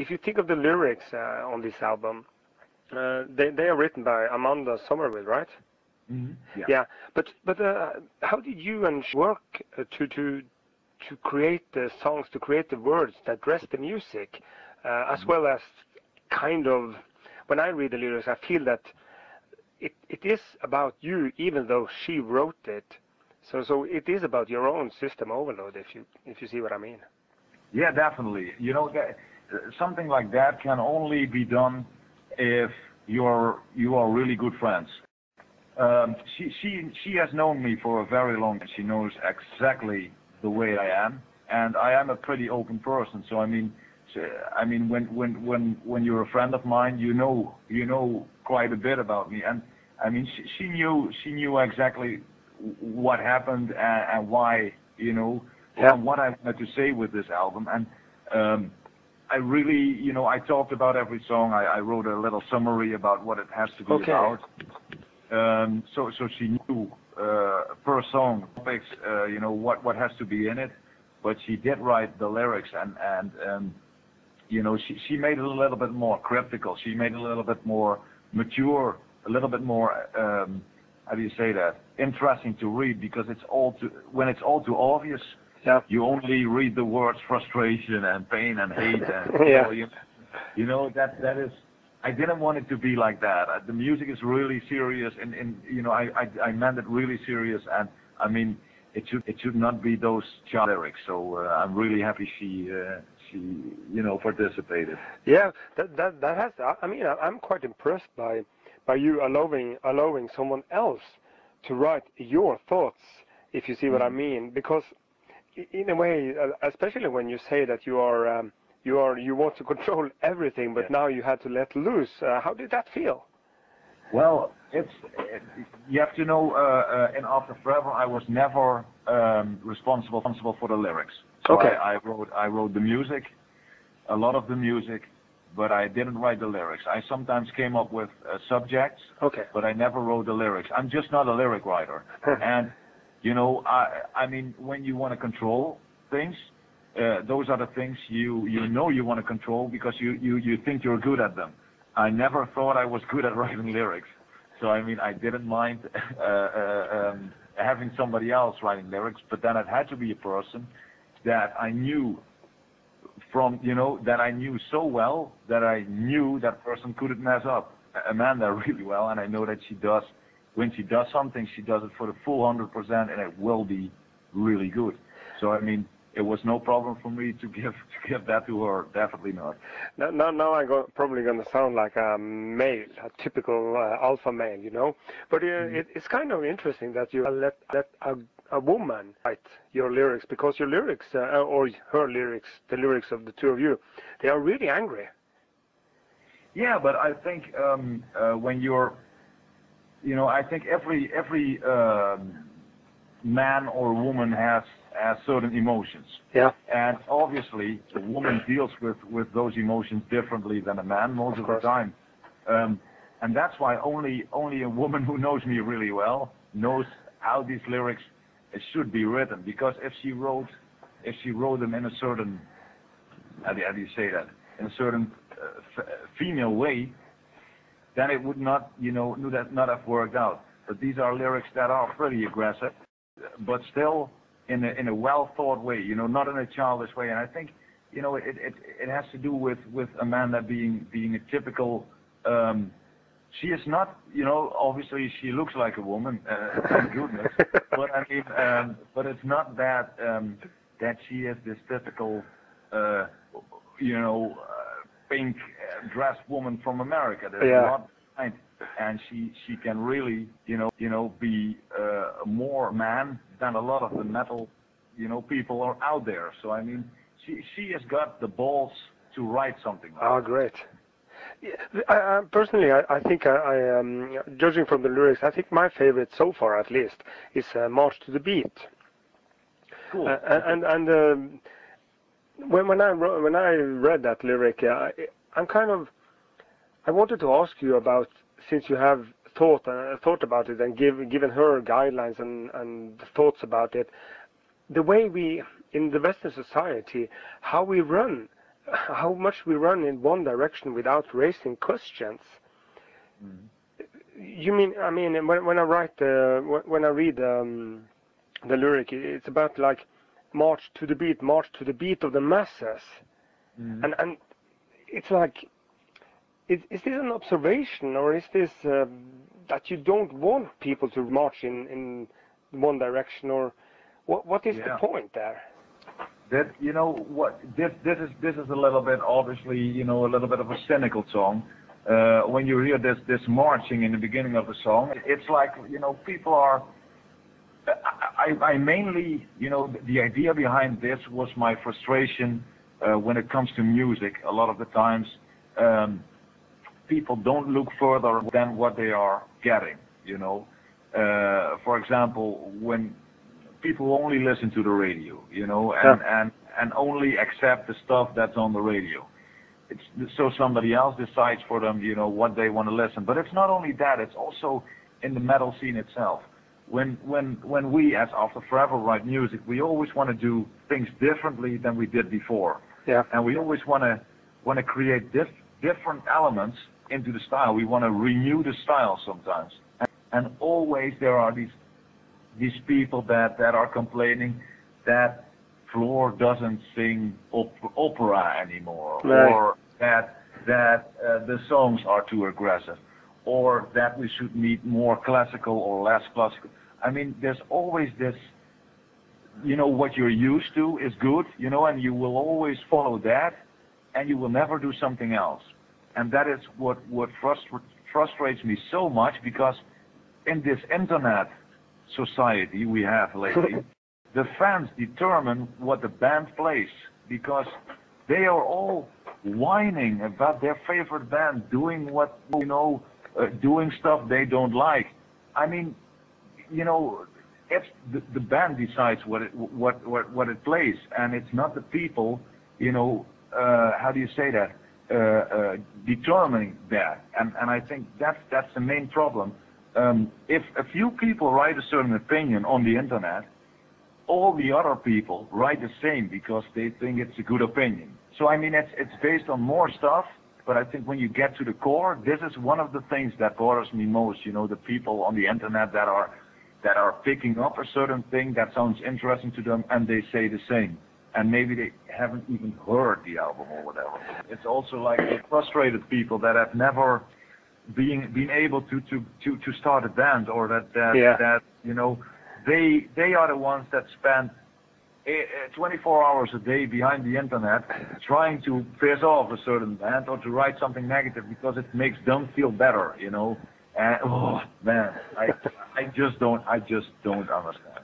if you think of the lyrics on this album, they are written by Amanda Somerville, right? Mm-hmm. Yeah. Yeah, but how did you and work to create the songs, to create the words that dress the music, as well as kind of, when I read the lyrics, I feel that it is about you, even though she wrote it. So it is about your own system overload, if you see what I mean. Yeah, definitely. You know, something like that can only be done if you are really good friends. She has known me for a very long time. She knows exactly the way I am, and I am a pretty open person. So I mean, when you're a friend of mine, you know quite a bit about me, and I mean, she knew exactly what happened and why, you know, and what I wanted to say with this album. And I really, you know, I talked about every song. I wrote a little summary about what it has to be about. So she knew per song topics, you know, what has to be in it. But she did write the lyrics, and you know, she made it a little bit more cryptical. She made it a little bit more mature, a little bit more, how do you say that? Interesting to read, because when it's all too obvious, you only read the words frustration and pain and hate, and you know that is. I didn't want it to be like that. The music is really serious, and you know, I meant it really serious, and I mean, it should not be those child lyrics. So I'm really happy she you know, participated. Yeah, that has. I mean, I'm quite impressed by you allowing someone else to write your thoughts, if you see what I mean, because in a way, especially when you say that you want to control everything, but now you had to let loose. How did that feel? Well, you have to know, in After Forever, I was never responsible for the lyrics. So I wrote the music, a lot of the music, but I didn't write the lyrics. I sometimes came up with subjects, but I never wrote the lyrics. I'm just not a lyric writer. And you know, I mean, when you want to control things, those are the things you know you want to control, because you think you're good at them. I never thought I was good at writing lyrics. So I mean, I didn't mind having somebody else writing lyrics, but then it had to be a person that I knew that I knew so well that I knew that person couldn't mess up. Amanda really well, and I know that she does. When she does something, she does it for the full 100%, and it will be really good. So I mean, it was no problem for me to give that to her. Definitely not. Now I'm probably going to sound like a male, a typical alpha male, you know. But it's kind of interesting that you let a woman write your lyrics, because your lyrics, or her lyrics, the lyrics of the two of you, they are really angry. Yeah, but I think when you're, you know, I think every man or woman has certain emotions. Yeah. And obviously, a woman deals with those emotions differently than a man most of the time. And that's why only a woman who knows me really well knows how these lyrics should be written. Because if she wrote them in a certain, how do you say that, in a certain female way, then it would not, you know, not have worked out. But these are lyrics that are pretty aggressive, but still in a well thought way, you know, not in a childish way. And I think, you know, it has to do with Amanda being a typical. She is not, you know, obviously she looks like a woman, thank goodness. But I mean, but it's not that that she is this typical, you know, pink dressed woman from America. There's a lot behind, and she can really, you know, be more man than a lot of the metal, you know, people are out there. So I mean, she has got the balls to write something like that. Oh, great. Yeah, personally, I think judging from the lyrics, I think my favorite so far, at least, is "March to the Beat." Cool. And when I read that lyric, I wanted to ask you about, since you have thought about it and given her guidelines and thoughts about it, the way we in the Western society, how we run how much we run in one direction without raising questions. You mean, I mean, when I write, when I read the lyric, it's about like march to the beat of the masses, and it's like, is this an observation, or is this that you don't want people to march in one direction, or what is the point there? That, you know what, this is a little bit, obviously, you know, a little bit of a cynical song. When you hear this marching in the beginning of the song, it's like, you know, people are. I mainly, you know, the idea behind this was my frustration when it comes to music. A lot of the times, people don't look further than what they are getting. You know, for example, when people only listen to the radio, you know, and only accept the stuff that's on the radio. So somebody else decides for them, you know, what they want to listen. But it's not only that; it's also in the metal scene itself. When we, as After Forever, write music, we always want to do things differently than we did before. Yeah. And we always want to create different elements into the style. We want to renew the style sometimes. And always there are these people that are complaining that Floor doesn't sing opera anymore, right, or that the songs are too aggressive, or that we should need more classical or less classical. I mean, there's always this, you know, what you're used to is good, you know, and you will always follow that, and you will never do something else. And that is what frustrates me so much, because in this internet society we have lately, the fans determine what the band plays, because they are all whining about their favorite band doing what, you know, doing stuff they don't like. I mean, you know, it's the band decides what it plays, and it's not the people, you know, how do you say that, determining that. And I think that's the main problem. If a few people write a certain opinion on the internet, all the other people write the same because they think it's a good opinion. So I mean, it's based on more stuff, but I think when you get to the core, this is one of the things that bothers me most. You know, the people on the internet that are picking up a certain thing that sounds interesting to them, and they say the same, and maybe they haven't even heard the album or whatever. It's also like the frustrated people that have never been able to start a band, or that you know, they are the ones that spend 24 hours a day behind the internet trying to piss off a certain band or to write something negative because it makes them feel better, you know. And oh man, I just don't understand.